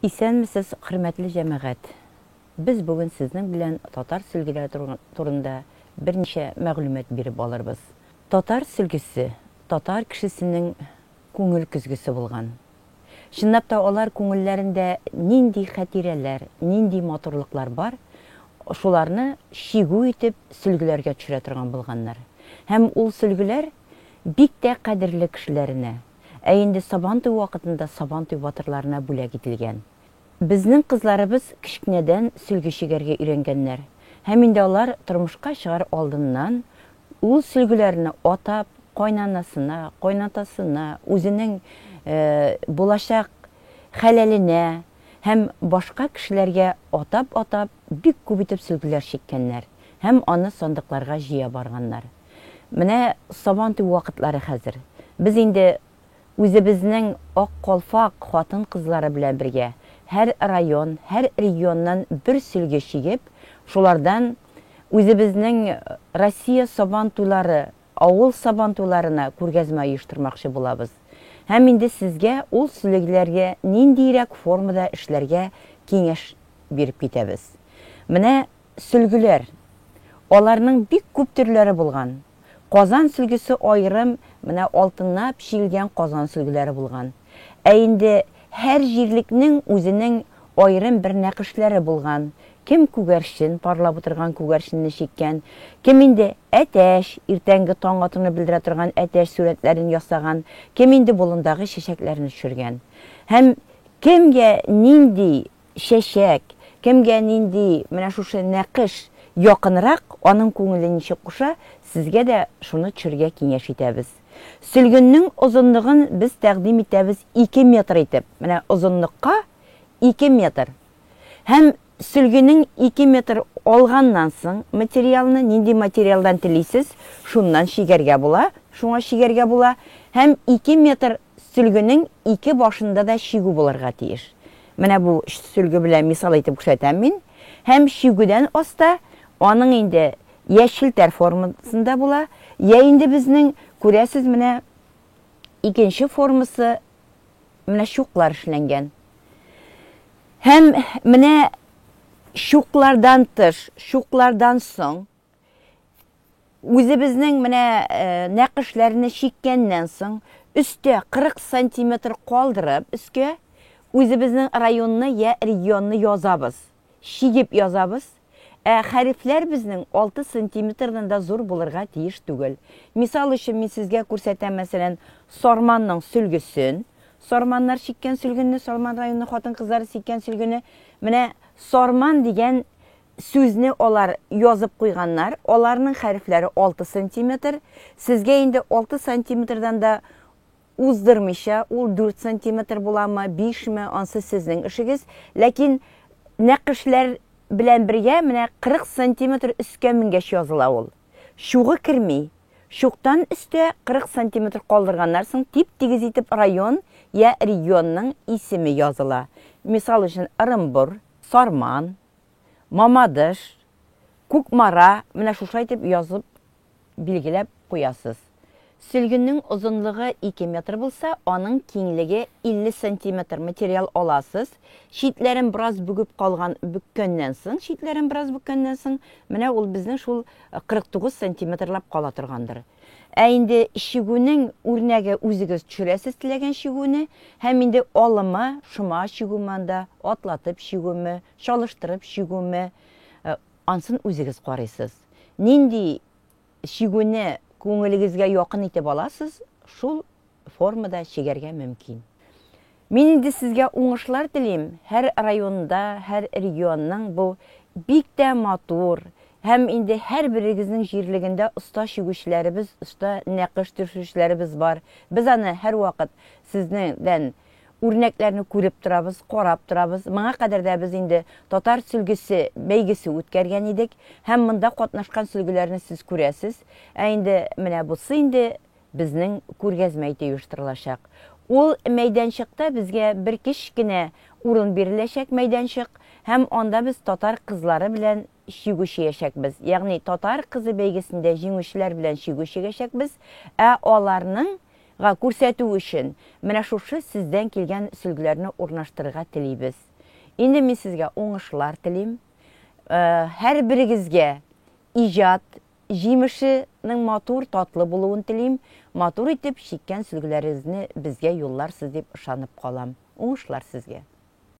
Исәнмесез, хөрмәтле җәмәгать. Без бүген сезнең белән татар сөлгеләре турында берничә мәгълүмат биреп алырбыз. Татар сөлгесе татар кешесенең күңел көзгесе булган. Чынлап та алар күңелләрендә нинди хатирәләр, нинди матурлыклар бар, шуларны шигү итеп сөлгеләргә төшерә торган булганнар. Һәм ул сөлгеләр бик тә кадерле кешеләренә, инде Сабантуй вакытында Сабантуй батырларына бүләк ителгән. Безнең кызларыбыз кичкенәдән сөлге чигәргә өйрәнгәннәр. Һәм инде алар тормышка чыгар алдыннан ул сөлгеләрне атап, кайнанасына, кайнатасына, үзенең булачак хәләленә һәм башка кешеләргә атап бик күп итеп сөлгеләр чиккәннәр. Һәм аны сандыкларга җыя барганнар. Менә Сабантуй вакытлары хәзер. Без инде үзебезнең ак калфак хатын кызлары белән бергә һәр район, һәр регионнан бер сөлге чигеп, шулардан үзебезнең Россия Сабантуйлары, авыл Сабантуйларына күргәзмә оештырмакчы булабыз. Һәм инде сезгә ул сөлгеләргә ниндирәк формада эшләргә киңәш биреп китәбез. Менә сөлгеләр, аларның бик күп төрләре булган. Казан сөлгесе аерым, менә алтыннан пешерелгән Казан сөлгеләре булган. Инде һәр җирлекнең үзенең аерым бер нәкышләре булган. Кем күгәрчен, парлап утырган күгәрченне чиккән, кем инде әтәш, иртәнге таң атуны белдерә торган әтәш сурәтләрен ясаган, кем инде болындагы чәчәкләрне төшергән. Һәм кемгә нинди чәчәк, кемгә нинди менә шушы нәкыш якынрак, аның күңеле ничек куша, сезгә дә шуны төшергә киңәш итәбез. Сөлгеннең озынлыгын без тәкъдим итәбез 2 метр итеп. Менә озынлыкка 2 метр. Һәм сөлгенең 2 метр алганнан соң материалны нинди материалдан телисез, шуннан шигәргә була, шуңа шигәргә була. Һәм 2 метр сөлгенең 2 башында да шигү булырга тиеш. Менә бу сөлге белән мисал итеп күрсәтәм мин. Һәм шигүдән аста аның инде яшелтәр формасында була. Я инде безнең күрәсез менә икенче формасы менә чуклар эшләнгән. Һәм менә чуклардан тыш, чуклардан соң үзебезнең менә нәкышләрне чиккәннән соң өстә 40 сантиметр калдырып, өскә үзебезнең районны я регионны язабыз. Шигеп язабыз. Хәрефләр безнең 6 сантиметрдан да зур булырга тиеш түгел. Мисал өчен мин сезгә күрсәтәм, мәсәлән, Сарманның сөлгесен. Сарманнар чиккән сөлгенне, Сарман районы хатын-кызлары чиккән сөлгене. Менә Сарман дигән сүзне алар язып куйганнар. Аларның хәрефләре 6 сантиметр. Сезгә инде 6 сантиметрдан да уздырмыйча, ул 4 сантиметр буламы, 5ме, ансы сезнең эшегез. Ләкин нәкышләр белән бергә менә 40 сантиметр өскә менгәч языла ул. Шугы керми. Шуктан өстә 40 сантиметр калдырганнар соң тип-тигез итеп район я регионның исеме языла. Мисал өчен Ырымбур, Сарман, Мамадыш, Күкмара, менә шуша итеп язып билгеләп куясыз. Сөлгеннең озынлыгы 2 метр булса, аның киңлеге 50 сантиметр материал аласыз. Шитләрен бераз бүгеп калган, бүккәннән соң, менә ул безнең шул 49 сантиметрлап кала торгандыр. Инде шигүнең үрнәге үзегез төшерәсез теләгән шигүне, һәм инде алымы, шома шигүмәндә, атлатып шигүме, чалыштырып шигүме, ансын үзегез карыйсыз. Нинди шигүне күңелегезгә якын итеп аласыз, шул формада чигәргә мөмкин. Мин инде сезгә уңышлар телим. Һәр районда, һәр регионның бу бик тә матур, һәм инде һәр берегезнең җирлегендә оста чигүчеләребез, оста нәкыш төшүчеләребез бар. Без аны һәр вакыт сезнеңдән үрнәкләрне күреп торабыз, карап торабыз. Моңа кадәр дә без инде татар сөлгесе бәйгесе үткәргән идек, һәм монда катнашкан сөлгеләрне сез күрәсез. Инде менә бусы инде безнең күргәзмә итеп оештырылачак. Ул мәйданчыкта безгә бер кичкенә урын биреләчәк мәйданчык, һәм анда без татар кызлары белән шигү чигәчәкбез. Ягъни татар кызы бәйгесендә җиңүчеләр белән шигү чигәчәкбез. Аларның күрсәтү өчен менә шушы сездән килгән сөлгеләрне урнаштырырга телибез. Инде мин сезгә уңышлар телим. Һәр берегезгә иҗат җимешенең матур, татлы булуын телим. Матур итеп чиккән сөлгеләрегезне безгә юлларсыз дип ышанып калам. Уңышлар сезгә.